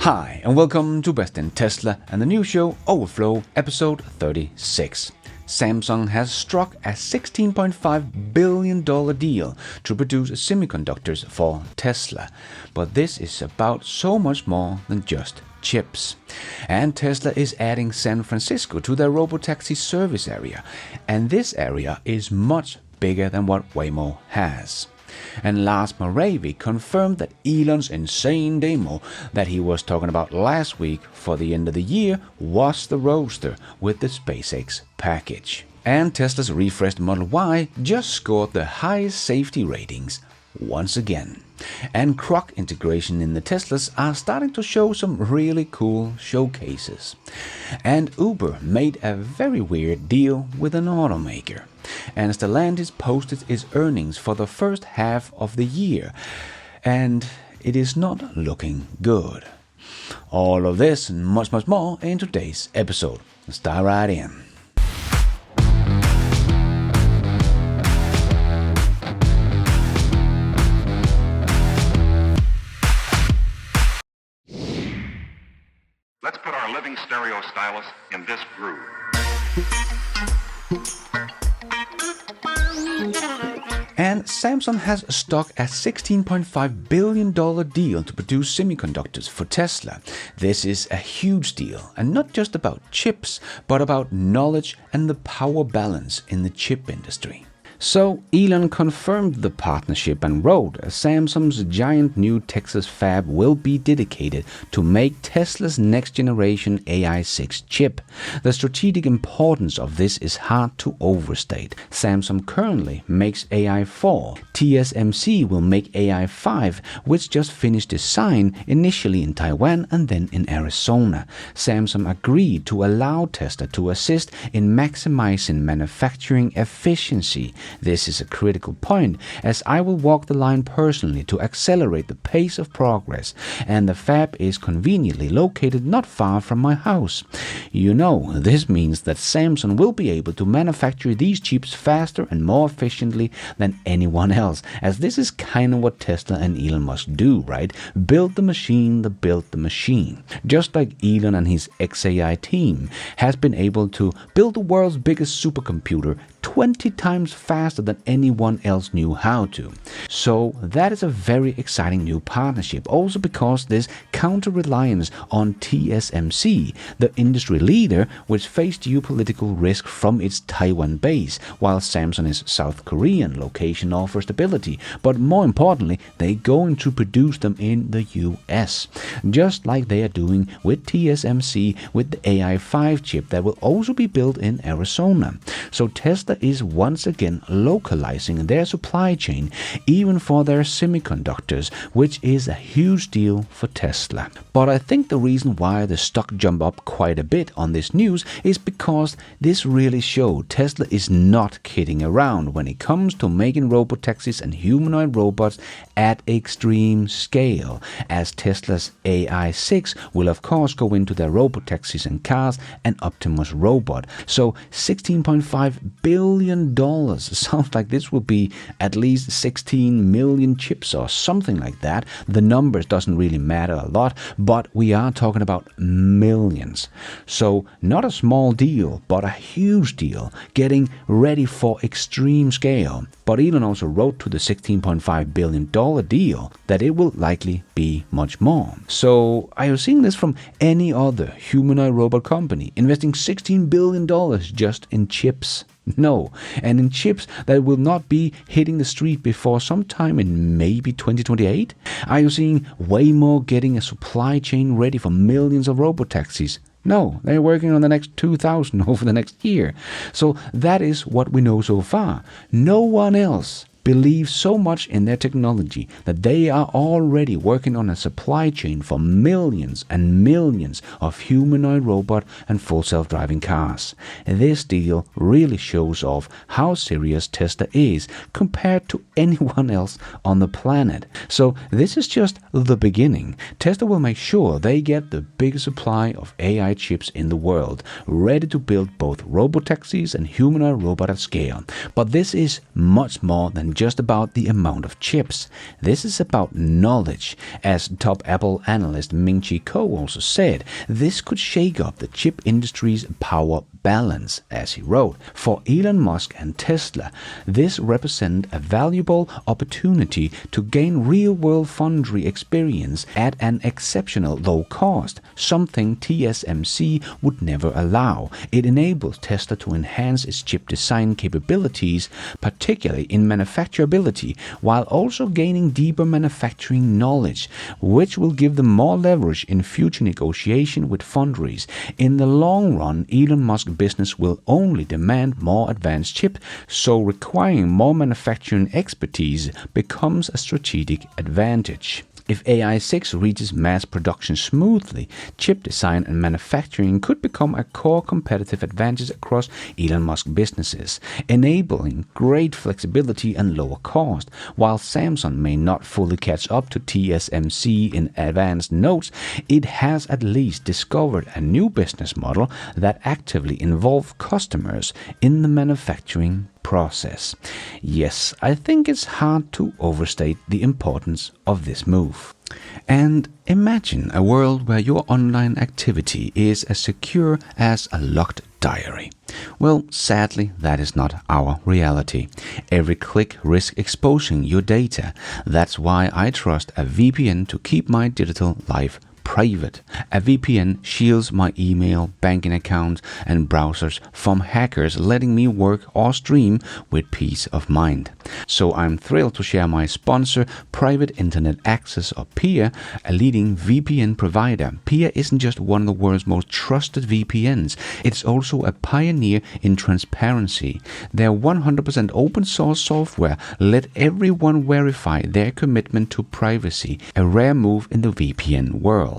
Hi, and welcome to Best in Tesla and the new show Overflow, episode 36. Samsung has struck a $16.5 billion deal to produce semiconductors for Tesla. But this is about so much more than just chips. And Tesla is adding San Francisco to their Robotaxi service area. And this area is much bigger than what Waymo has. And Lars Moravy confirmed that Elon's insane demo that he was talking about last week for the end of the year was the Roadster with the SpaceX package. And Tesla's refreshed Model Y just scored the highest safety ratings once again. And Grok integration in the Teslas are starting to show some really cool showcases. And Uber made a very weird deal with an automaker. And Stellantis posted its earnings for the first half of the year. And it is not looking good. All of this and much more in today's episode. Let's dive right in. Let's put our living stereo stylus in this groove. And Samsung has struck a $16.5 billion deal to produce semiconductors for Tesla. This is a huge deal, and not just about chips, but about knowledge and the power balance in the chip industry. So Elon confirmed the partnership and wrote, Samsung's giant new Texas fab will be dedicated to make Tesla's next generation AI6 chip. The strategic importance of this is hard to overstate. Samsung currently makes AI4. TSMC will make AI5, which just finished design initially in Taiwan and then in Arizona. Samsung agreed to allow Tesla to assist in maximizing manufacturing efficiency. This is a critical point, as I will walk the line personally to accelerate the pace of progress, and the fab is conveniently located not far from my house. You know, this means that Samsung will be able to manufacture these chips faster and more efficiently than anyone else, as this is kind of what Tesla and Elon must do, right? Build the machine that built the machine. Just like Elon and his XAI team has been able to build the world's biggest supercomputer 20 times faster than anyone else knew how to. So that is a very exciting new partnership, also because this counter-reliance on TSMC, the industry leader which faced geopolitical risk from its Taiwan base, while Samsung's South Korean location offers stability, but more importantly, they're going to produce them in the US, just like they are doing with TSMC with the AI5 chip that will also be built in Arizona. So Tesla is once again localizing their supply chain, even for their semiconductors, which is a huge deal for Tesla. But I think the reason why the stock jumped up quite a bit on this news is because this really showed Tesla is not kidding around when it comes to making robotaxis and humanoid robots at extreme scale, as Tesla's AI6 will of course go into their robotaxis and cars and Optimus robot. So $16.5 billion sounds like this will be at least 16 million chips or something like that. The numbers doesn't really matter a lot, but we are talking about millions. So not a small deal, but a huge deal, getting ready for extreme scale. But Elon also wrote to the $16.5 billion deal that it will likely be much more. So are you seeing this from any other humanoid robot company investing $16 billion just in chips? No, and in chips that will not be hitting the street before sometime in maybe 2028? Are you seeing Waymo getting a supply chain ready for millions of robotaxis? No, they're working on the next 2,000 over the next year. So that is what we know so far. No one else believe so much in their technology that they are already working on a supply chain for millions and millions of humanoid robot and full self-driving cars. This deal really shows off how serious Tesla is compared to anyone else on the planet. So this is just the beginning. Tesla will make sure they get the biggest supply of AI chips in the world, ready to build both robotaxis and humanoid robot at scale. But this is much more than isn't just about the amount of chips. This is about knowledge. As top Apple analyst Ming-Chi Kuo also said, this could shake up the chip industry's power balance, as he wrote. For Elon Musk and Tesla, this represents a valuable opportunity to gain real-world foundry experience at an exceptional low cost, something TSMC would never allow. It enables Tesla to enhance its chip design capabilities, particularly in manufacturability, while also gaining deeper manufacturing knowledge, which will give them more leverage in future negotiation with foundries. In the long run, Elon Musk business will only demand more advanced chips, so requiring more manufacturing expertise becomes a strategic advantage. If AI6 reaches mass production smoothly, chip design and manufacturing could become a core competitive advantage across Elon Musk businesses, enabling great flexibility and lower cost. While Samsung may not fully catch up to TSMC in advanced nodes, it has at least discovered a new business model that actively involves customers in the manufacturing process. Yes, I think it's hard to overstate the importance of this move. And imagine a world where your online activity is as secure as a locked diary. Well, sadly, that is not our reality. Every click risks exposing your data. That's why I trust a VPN to keep my digital life private. A VPN shields my email, banking accounts, and browsers from hackers, letting me work or stream with peace of mind. So I'm thrilled to share my sponsor, Private Internet Access, or PIA, a leading VPN provider. PIA isn't just one of the world's most trusted VPNs, it's also a pioneer in transparency. Their 100% open source software let everyone verify their commitment to privacy, a rare move in the VPN world.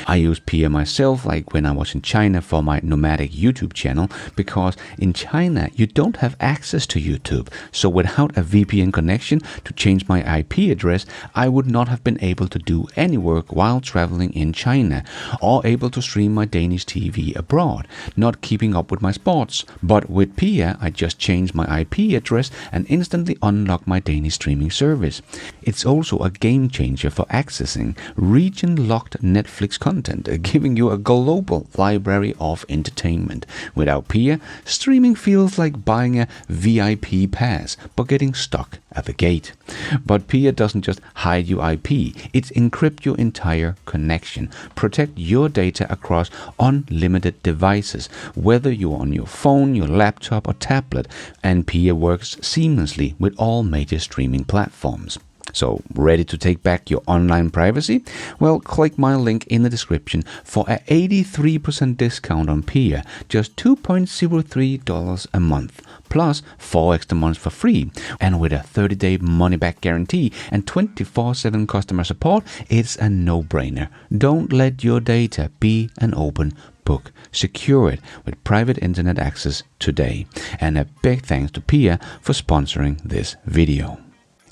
I use PIA myself, like when I was in China for my nomadic YouTube channel, because in China you don't have access to YouTube. So without a VPN connection to change my IP address, I would not have been able to do any work while traveling in China, or able to stream my Danish TV abroad, not keeping up with my sports. But with PIA, I just change my IP address and instantly unlock my Danish streaming service. It's also a game changer for accessing region-locked Netflix content, giving you a global library of entertainment. Without PIA, streaming feels like buying a VIP pass, but getting stuck at the gate. But PIA doesn't just hide your IP, it encrypts your entire connection, protect your data across unlimited devices, whether you're on your phone, your laptop, or tablet, and PIA works seamlessly with all major streaming platforms. So, ready to take back your online privacy? Well, click my link in the description for an 83% discount on PIA, just $2.03 a month, plus 4 extra months for free. And with a 30-day money-back guarantee and 24/7 customer support, it's a no-brainer. Don't let your data be an open book. Secure it with Private Internet Access today. And a big thanks to PIA for sponsoring this video.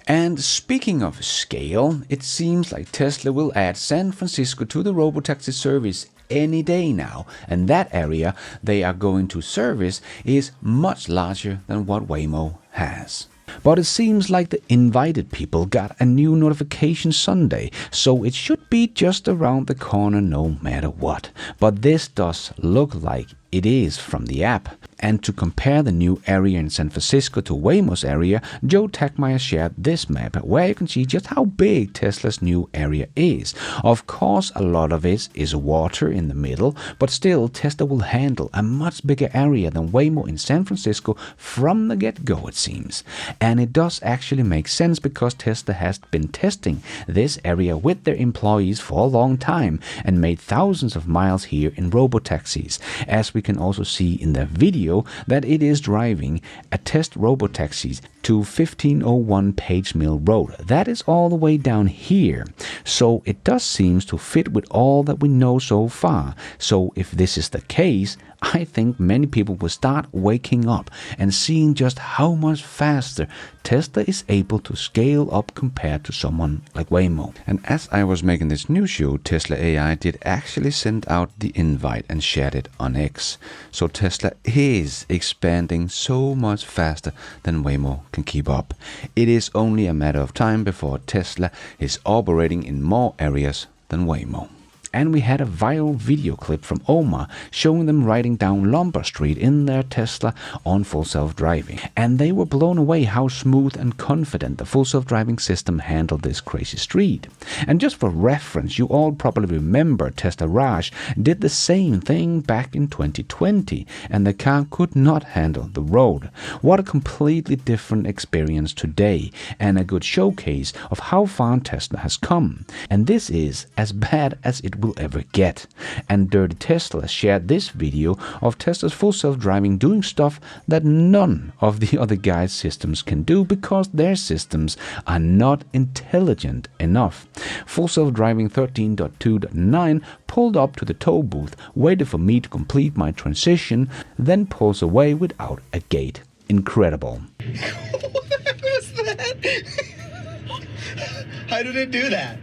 And speaking of scale, it seems like Tesla will add San Francisco to the Robotaxi service any day now, and that area they are going to service is much larger than what Waymo has. But it seems like the invited people got a new notification Sunday, so it should be just around the corner no matter what. But this does look like it is from the app. And to compare the new area in San Francisco to Waymo's area, Joe Tagmeyer shared this map where you can see just how big Tesla's new area is. Of course, a lot of it is water in the middle, but still Tesla will handle a much bigger area than Waymo in San Francisco from the get-go, it seems. And it does actually make sense because Tesla has been testing this area with their employees for a long time and made thousands of miles here in Robotaxis. As we can also see in the video, that it is driving a test Robotaxis to 1501 Page Mill Road. That is all the way down here. So it does seem to fit with all that we know so far. So if this is the case, I think many people will start waking up and seeing just how much faster Tesla is able to scale up compared to someone like Waymo. And as I was making this news show, Tesla AI did actually send out the invite and shared it on X. So Tesla is expanding so much faster than Waymo can can keep up. It is only a matter of time before Tesla is operating in more areas than Waymo. And we had a viral video clip from Omar showing them riding down Lombard Street in their Tesla on full self-driving. And they were blown away how smooth and confident the full self-driving system handled this crazy street. And just for reference, you all probably remember Tesla Raj did the same thing back in 2020, and the car could not handle the road. What a completely different experience today, and a good showcase of how far Tesla has come. And this is as bad as it will ever get. And Dirty Tesla shared this video of Tesla's full self-driving doing stuff that none of the other guys' systems can do because their systems are not intelligent enough. Full self-driving 13.2.9 pulled up to the toll booth, waited for me to complete my transition, then pulls away without a gate. Incredible. What was that? How did it do that?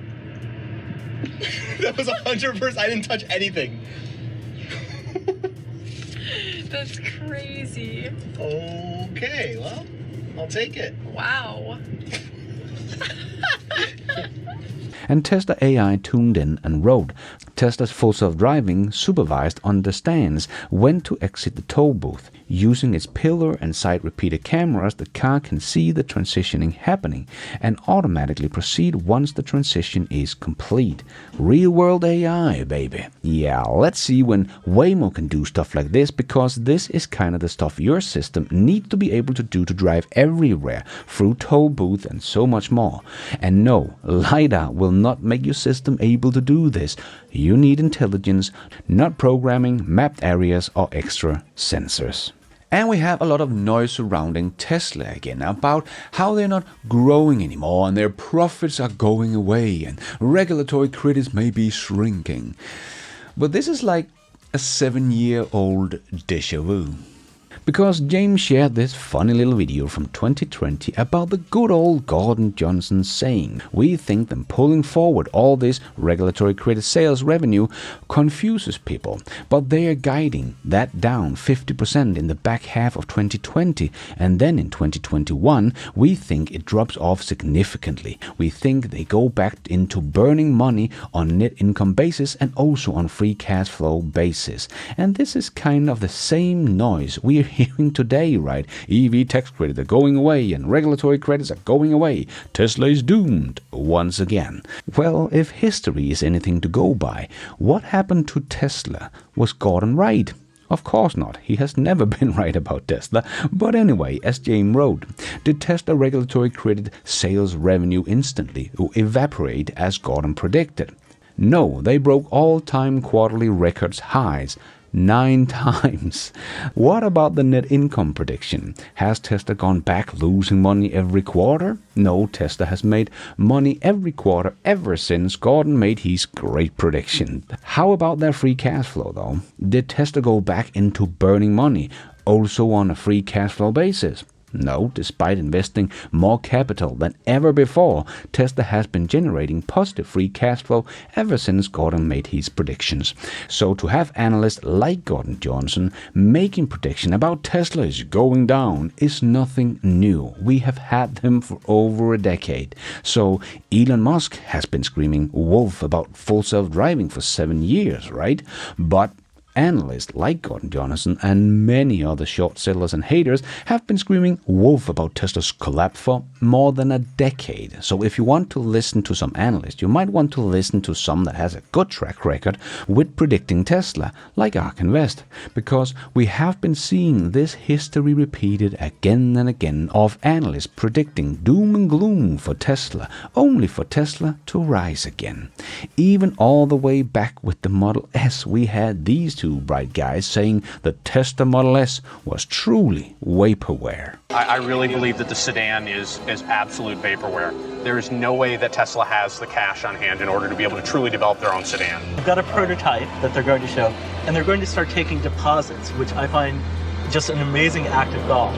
That was 100%. I didn't touch anything. That's crazy. Okay, well, I'll take it. Wow. And Tesla AI tuned in and wrote, Tesla's full self-driving supervised understands when to exit the toll booth. Using its pillar and side repeater cameras, the car can see the transitioning happening and automatically proceed once the transition is complete. Real-world AI, baby. Yeah, let's see when Waymo can do stuff like this, because this is kind of the stuff your system needs to be able to do to drive everywhere, through toll booth and so much more. And no, LiDAR will not make your system able to do this. You need intelligence, not programming, mapped areas, or extra sensors. And we have a lot of noise surrounding Tesla again about how they're not growing anymore and their profits are going away and regulatory credits may be shrinking. But this is like a 7-year-old déjà vu. Because James shared this funny little video from 2020 about the good old Gordon Johnson saying, we think them pulling forward all this regulatory credit sales revenue confuses people, but they are guiding that down 50% in the back half of 2020, and then in 2021 we think it drops off significantly. We think they go back into burning money on net income basis and also on free cash flow basis. And this is kind of the same noise we are hearing today, right? EV tax credits are going away and regulatory credits are going away. Tesla is doomed once again. Well, if history is anything to go by, what happened to Tesla? Was Gordon right? Of course not. He has never been right about Tesla. But anyway, as James wrote, did Tesla regulatory credit sales revenue instantly evaporate as Gordon predicted? No, they broke all-time quarterly records highs 9 times. What about the net income prediction? Has Tesla gone back losing money every quarter? No, Tesla has made money every quarter ever since Gordon made his great prediction. How about their free cash flow though? Did Tesla go back into burning money, also on a free cash flow basis? No, despite investing more capital than ever before, Tesla has been generating positive free cash flow ever since Gordon made his predictions. So to have analysts like Gordon Johnson making prediction about Tesla is going down is nothing new. We have had them for over a decade. So Elon Musk has been screaming wolf about full self-driving for 7 years, right? But analysts like Gordon Johnson and many other short sellers and haters have been screaming wolf about Tesla's collapse for more than a decade. So if you want to listen to some analysts, you might want to listen to some that has a good track record with predicting Tesla, like Ark Invest, because we have been seeing this history repeated again and again of analysts predicting doom and gloom for Tesla, only for Tesla to rise again. Even all the way back with the Model S, we had these two bright guys saying the Tesla Model S was truly vaporware. I really believe that the sedan is absolute vaporware. There is no way that Tesla has the cash on hand in order to be able to truly develop their own sedan. They've got a prototype that they're going to show, and they're going to start taking deposits, which I find just an amazing act of God.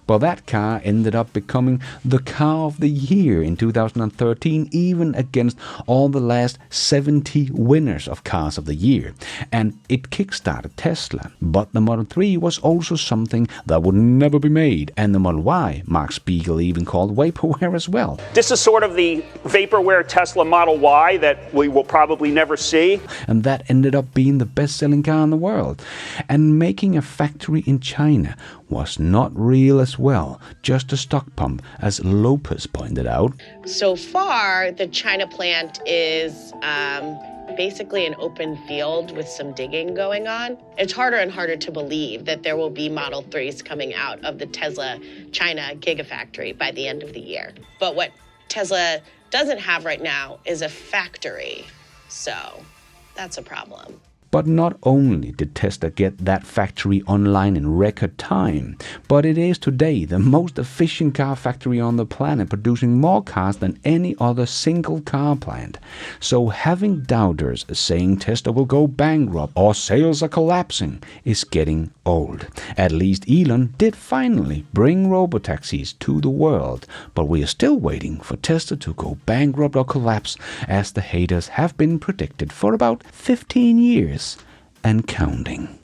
But that car ended up becoming the car of the year in 2013, even against all the last 70 winners of cars of the year. And it kickstarted Tesla. But the Model 3 was also something that would never be made. And the Model Y, Mark Spiegel even called vaporware as well. This is sort of the vaporware Tesla Model Y that we will probably never see. And that ended up being the best-selling car in the world. And making a factory in China was not real as well, just a stock pump, as Lopez pointed out. So far, the China plant is basically an open field with some digging going on. It's harder and harder to believe that there will be Model 3s coming out of the Tesla China Gigafactory by the end of the year. But what Tesla doesn't have right now is a factory, so that's a problem. But not only did Tesla get that factory online in record time, but it is today the most efficient car factory on the planet, producing more cars than any other single car plant. So having doubters saying Tesla will go bankrupt or sales are collapsing is getting old. At least Elon did finally bring robotaxis to the world, but we are still waiting for Tesla to go bankrupt or collapse, as the haters have been predicted for about 15 years. And counting.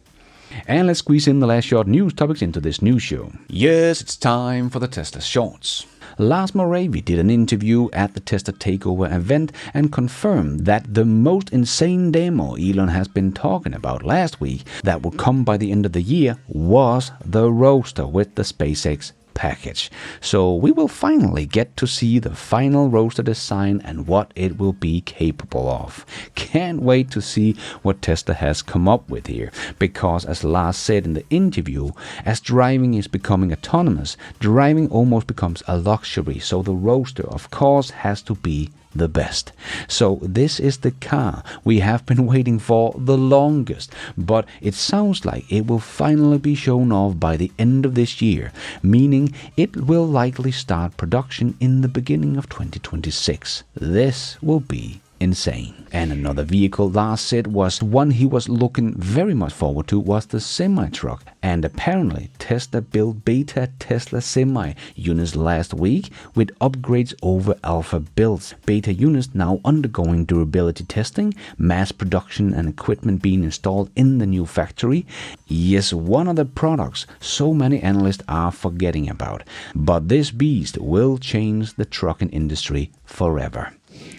And let's squeeze in the last short news topics into this news show. Yes, it's time for the Tesla Shorts. Lars Moravy did an interview at the Tesla Takeover event and confirmed that the most insane demo Elon has been talking about last week that would come by the end of the year was the Roadster with the SpaceX package. So we will finally get to see the final Roadster design and what it will be capable of. Can't wait to see what Tesla has come up with here, because as Lars said in the interview, as driving is becoming autonomous, driving almost becomes a luxury, so the Roadster of course has to be the best. So this is the car we have been waiting for the longest, but it sounds like it will finally be shown off by the end of this year, meaning it will likely start production in the beginning of 2026. This will be insane. And another vehicle Lars said was one he was looking very much forward to was the semi-truck. And apparently Tesla built beta Tesla Semi units last week with upgrades over alpha builds. Beta units now undergoing durability testing, mass production and equipment being installed in the new factory. Yes, one of the products so many analysts are forgetting about. But this beast will change the trucking industry forever.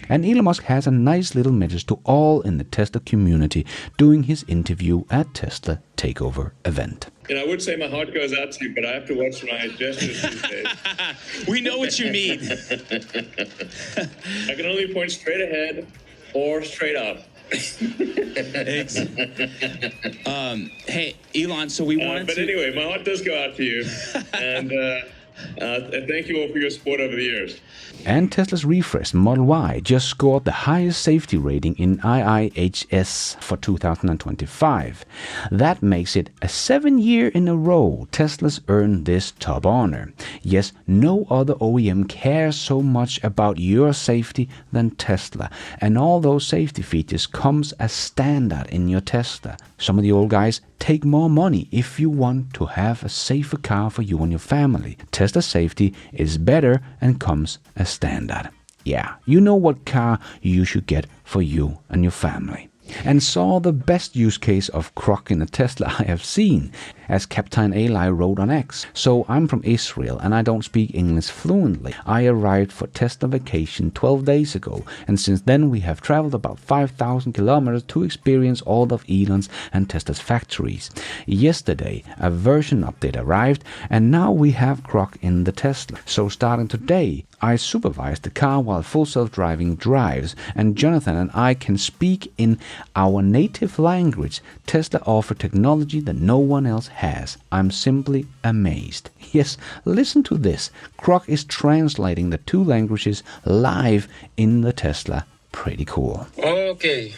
And Elon Musk has a nice little message to all in the Tesla community during his interview at Tesla Takeover event. And I would say my heart goes out to you, but I have to watch my gestures these days. We know what you mean. I can only point straight ahead or straight up. Hey, Elon, so we wanted but to... anyway, my heart does go out to you. And thank you all for your support over the years. And Tesla's refreshed Model Y just scored the highest safety rating in IIHS for 2025. That makes it a 7th year in a row Tesla's earned this top honor. Yes, no other OEM cares so much about your safety than Tesla, and all those safety features comes as standard in your Tesla. Some of the old guys take more money if you want to have a safer car for you and your family. Tesla safety is better and comes as standard. Yeah, you know what car you should get for you and your family. And saw the best use case of Grok in a Tesla I have seen, as Captain Eli wrote on X. So I'm from Israel and I don't speak English fluently. I arrived for Tesla vacation 12 days ago, and since then we have traveled about 5,000 kilometers to experience all of Elon's and Tesla's factories. Yesterday a version update arrived, and now we have Grok in the Tesla. So starting today I supervise the car while full self-driving drives, and Jonathan and I can speak in our native language. Tesla offers technology that no one else has. I'm simply amazed. Yes, listen to this. Grok is translating the 2 languages live in the Tesla. Pretty cool. אוקיי,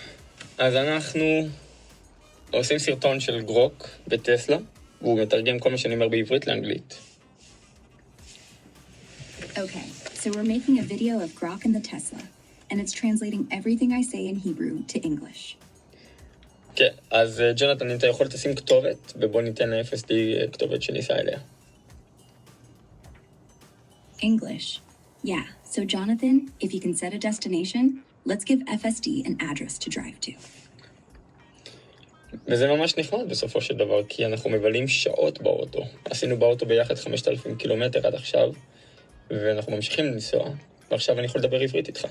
אז אנחנו עושים סרטון של גרוק בטסלה, והוא מתרגם כל מה שאני אומר בעברית לאנגלית. Okay, so we're making a video of Grok in the Tesla, and it's translating everything I say in Hebrew to English. כן, אז ג'ונתן, אתה יכול תשים כתובת, ובוא ניתן ל-FSD כתובת שניסה אליה. English. Yeah, so Jonathan, if you can set a destination, let's give FSD an address to drive to. וזה ממש נחמד בסופו של דבר, כי אנחנו מבלים שעות באוטו. עשינו באוטו ביחד 5,000 קילומטר עד עכשיו, ואנחנו ממשיכים לנסוע, ועכשיו אני יכול לדבר עברית איתך.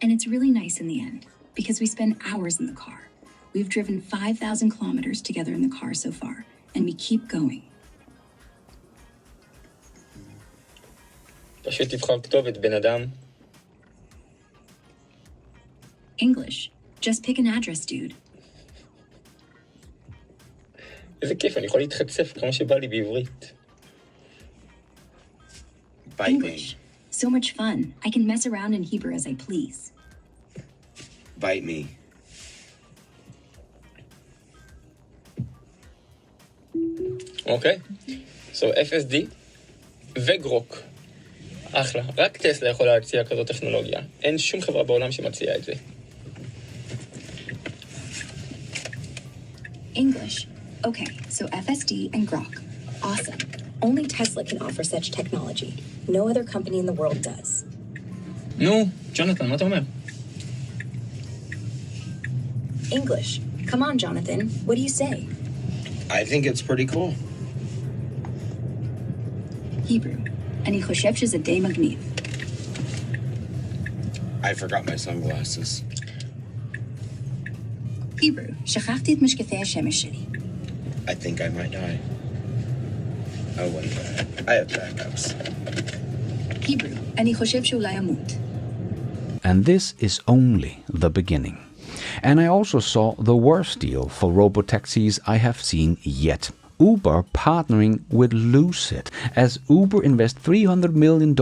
And it's really nice in the end, because we spend hours in the car. We've driven 5,000 kilometers together in the car so far, and we keep going. פשוט תבחר כתובת, בן אדם. English. Just pick an address, dude. איזה כיף, אני יכול להתחצף כמו שבא לי בעברית. English. So much fun. I can mess around in Hebrew as I please. Bite me. אוקיי? So FSD וגרוק. אחלה. רק טסלה יכולה להציע כזאת טכנולוגיה. אין שום חברה בעולם שמציעה את זה. English. Okay, so FSD and Grok. Awesome. Only Tesla can offer such technology. No other company in the world does. נו, ג'ונתן, מה אתה אומר? English. Come on, Jonathan. What do you say? I think it's pretty cool. Hebrew. אני חושב שזה די מגניב. I forgot my sunglasses. Hebrew. שכחתי את משקפי השמש שלי. I think I might die. Oh, wait. I have backups. Hebrew. אני חושב שאולי אמות. And this is only the beginning. And I also saw the worst deal for robotaxis I have seen yet. Uber partnering with Lucid, as Uber invests $300 million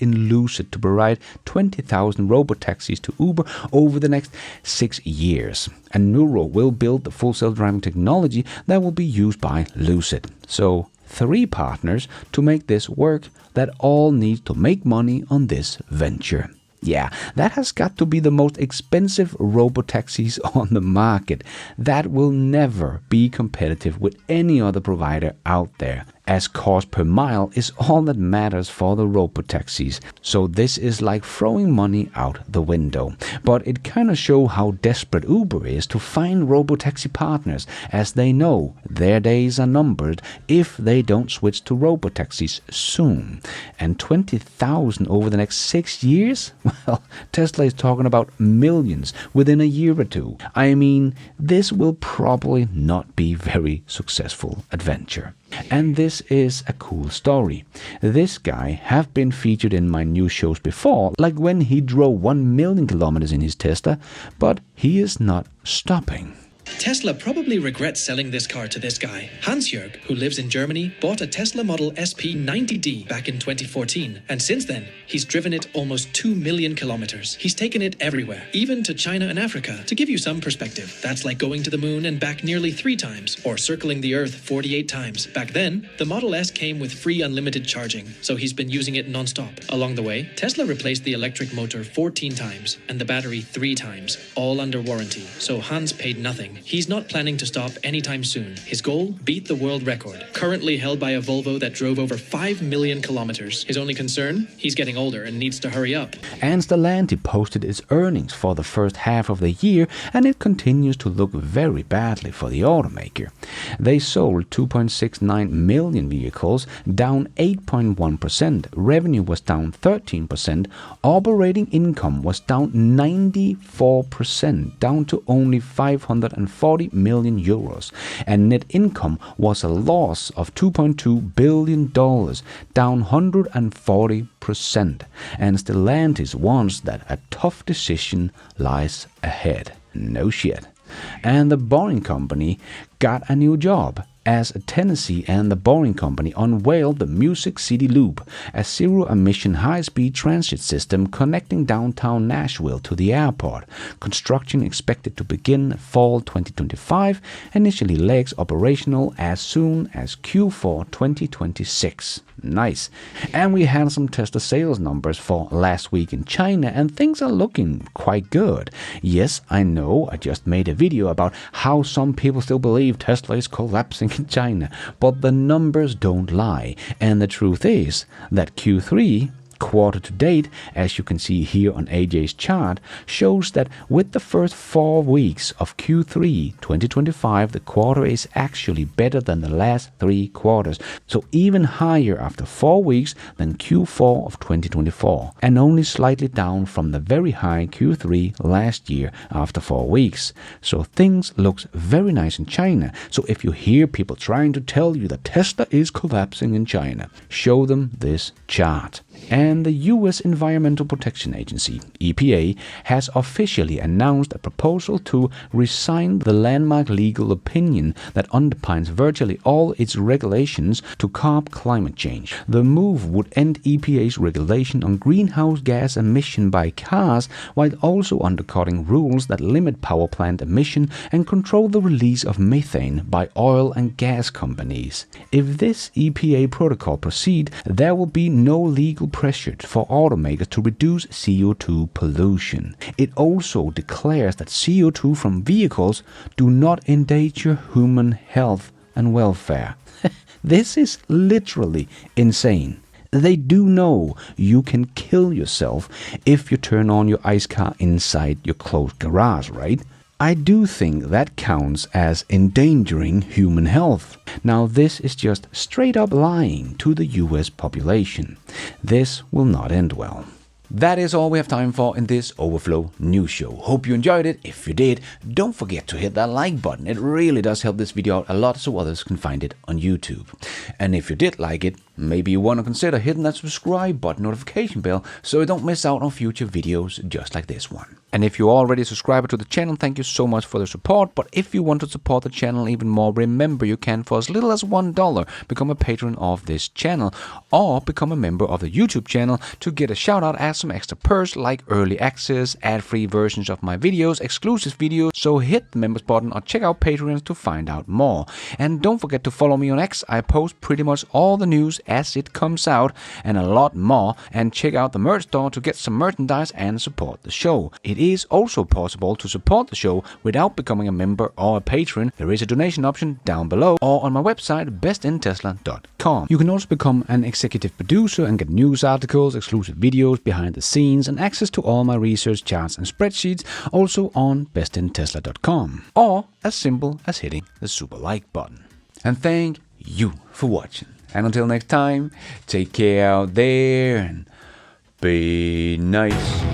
in Lucid to provide 20,000 robotaxis to Uber over the next 6 years. And Neuro will build the full self-driving technology that will be used by Lucid. So 3 partners to make this work that all need to make money on this venture. Yeah, that has got to be the most expensive robotaxis on the market. That will never be competitive with any other provider out there, as cost per mile is all that matters for the robotaxis. So this is like throwing money out the window. But it kind of shows how desperate Uber is to find robotaxi partners, as they know their days are numbered if they don't switch to robotaxis soon. And 20,000 over the next 6 years? Well, Tesla is talking about millions within a year or two. I mean, this will probably not be very successful adventure. And this is a cool story. This guy have been featured in my news shows before, like when he drove 1 million kilometers in his Tesla, but he is not stopping. Tesla probably regrets selling this car to this guy. Hans-Jörg, who lives in Germany, bought a Tesla Model SP90D back in 2014, and since then, he's driven it almost 2 million kilometers. He's taken it everywhere, even to China and Africa. To give you some perspective, that's like going to the moon and back nearly 3 times, or circling the Earth 48 times. Back then, the Model S came with free unlimited charging, so he's been using it non-stop. Along the way, Tesla replaced the electric motor 14 times, and the battery 3 times, all under warranty, so Hans paid nothing. He's not planning to stop anytime soon. His goal? Beat the world record, currently held by a Volvo that drove over 5 million kilometers. His only concern? He's getting older and needs to hurry up. And Stellantis posted its earnings for the first half of the year, and it continues to look very badly for the automaker. They sold 2.69 million vehicles, down 8.1%. Revenue was down 13%. Operating income was down 94%, down to only 540 million euros, and net income was a loss of $2.2 billion, down 140%. And Stellantis warns that a tough decision lies ahead. No shit. And the Boring Company got a new job, as Tennessee and the Boring Company unveiled the Music City Loop, a zero-emission high-speed transit system connecting downtown Nashville to the airport. Construction expected to begin fall 2025, initially legs operational as soon as Q4 2026. Nice. And we had some Tesla sales numbers for last week in China, and things are looking quite good. Yes, I know, I just made a video about how some people still believe Tesla is collapsing in China, but the numbers don't lie. And the truth is that Q3, quarter to date, as you can see here on AJ's chart, shows that with the first 4 weeks of Q3 2025, the quarter is actually better than the last 3 quarters. So even higher after 4 weeks than Q4 of 2024, and only slightly down from the very high Q3 last year after 4 weeks. So things looks very nice in China. So if you hear people trying to tell you that Tesla is collapsing in China, show them this chart. And the US Environmental Protection Agency, EPA, has officially announced a proposal to rescind the landmark legal opinion that underpins virtually all its regulations to curb climate change. The move would end EPA's regulation on greenhouse gas emission by cars, while also undercutting rules that limit power plant emission and control the release of methane by oil and gas companies. If this EPA protocol proceeds, there will be no legal pressure for automakers to reduce CO2 pollution. It also declares that CO2 from vehicles do not endanger human health and welfare. This is literally insane. They do know you can kill yourself if you turn on your ICE car inside your closed garage, right? I do think that counts as endangering human health. Now this is just straight up lying to the US population. This will not end well. That is all we have time for in this Overflow News Show. Hope you enjoyed it. If you did, don't forget to hit that like button. It really does help this video out a lot so others can find it on YouTube. And if you did like it, maybe you want to consider hitting that subscribe button, notification bell, so you don't miss out on future videos just like this one. And if you're already a subscriber to the channel, thank you so much for the support. But if you want to support the channel even more, remember you can, for as little as $1, become a patron of this channel, or become a member of the YouTube channel to get a shout out as some extra perks like early access, ad-free versions of my videos, exclusive videos. So hit the members button or check out Patreon to find out more. And don't forget to follow me on X. I post pretty much all the news as it comes out and a lot more. And check out the merch store to get some merchandise and support the show. It is also possible to support the show without becoming a member or a patron. There is a donation option down below or on my website bestintesla.com. You can also become an executive producer and get news articles, exclusive videos, behind the scenes, and access to all my research charts and spreadsheets also on bestintesla.com, or as simple as hitting the super like button. And thank you for watching. And until next time, take care out there and be nice.